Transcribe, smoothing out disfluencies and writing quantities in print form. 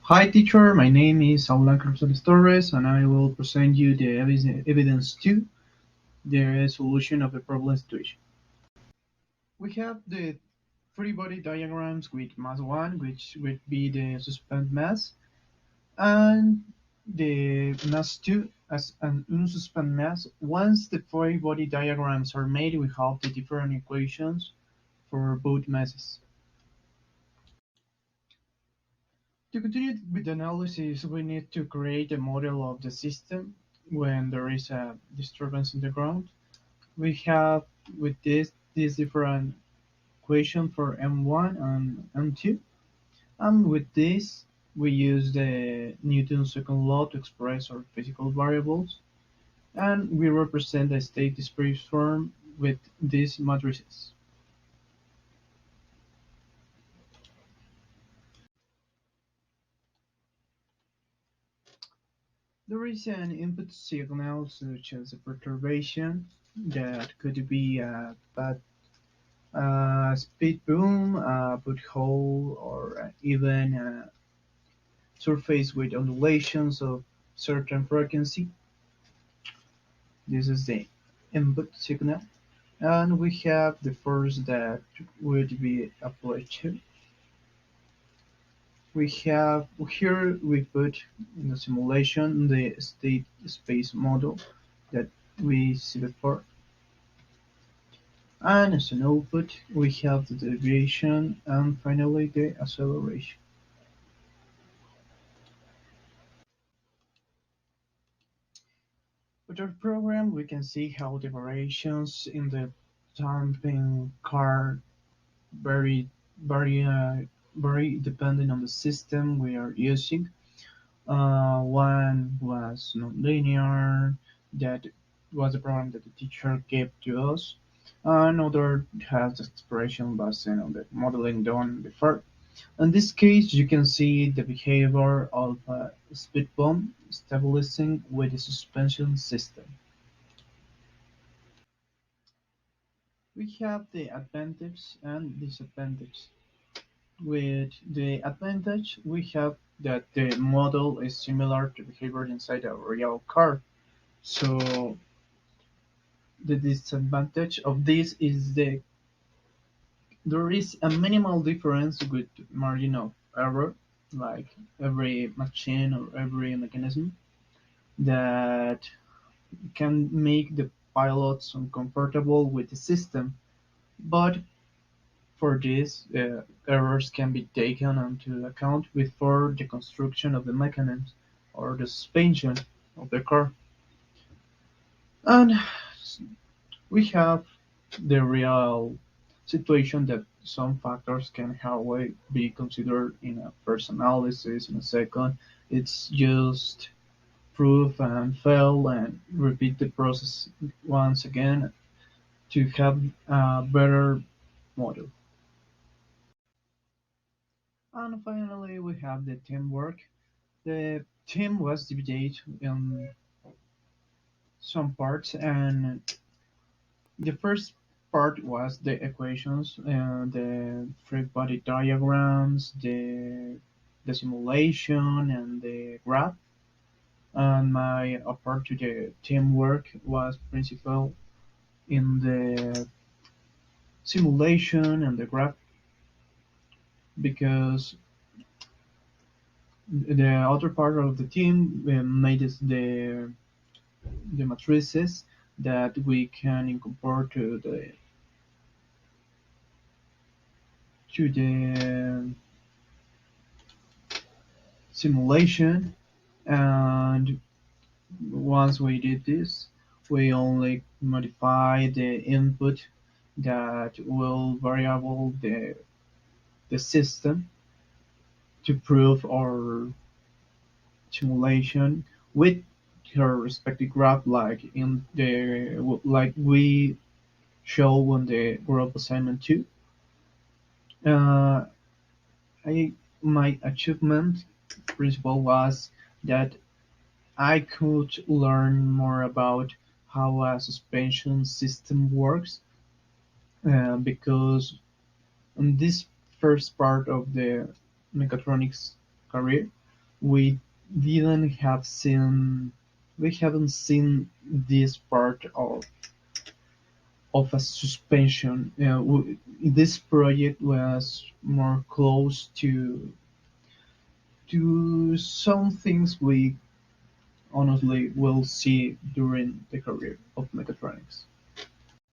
Hi teacher, my name is Aulan Carlos Torres and I will present you the evidence 2, the solution of the problem situation. We have the free body diagrams with mass 1, which would be the suspended mass, and the mass 2 as an unsuspended mass. Once the free body diagrams are made, we have the different equations for both masses. To continue with the analysis, we need to create a model of the system when there is a disturbance in the ground. We have with this different equation for M1 and M2, and with this we use the Newton's second law to express our physical variables, and we represent the state space form with these matrices. There is an input signal such as a perturbation that could be a bad speed boom, a pothole, or even a surface with undulations of certain frequency. This is the input signal. And we have the force that would be applied to. We have here we put in the simulation the state space model that we see before. And as an output, we have the deviation and finally the acceleration. With our program, we can see how the variations in the damping car vary, vary, vary depending on the system we are using. One was nonlinear, that was a program that the teacher gave to us. Another has the expression based on the modeling done before. In this case, you can see the behavior of a speed bump stabilizing with the suspension system. We have the advantage and disadvantage. With the advantage, we have that the model is similar to behavior inside a real car. So the disadvantage of this is there is a minimal difference with margin of error, like every machine or every mechanism that can make the pilots uncomfortable with the system. But for this, errors can be taken into account before the construction of the mechanism or the suspension of the car. And we have the real situation that some factors can however be considered in a first analysis. In a second, it's just prove and fail and repeat the process once again to have a better model. And finally, we have the teamwork. The team was divided in some parts, and the first part was the equations, the free body diagrams, the simulation, and the graph. And my approach to the teamwork was principal in the simulation and the graph because the other part of the team made us the matrices that we can incorporate to the simulation. And once we did this, we only modify the input that will variable the system to prove our simulation with her respective graph, like we show on the group assignment 2. Uh, I my achievement principle was that I could learn more about how a suspension system works, because in this first part of the mechatronics career, we didn't have seen we haven't seen this part of a suspension. This project was more close to some things we honestly will see during the career of mechatronics.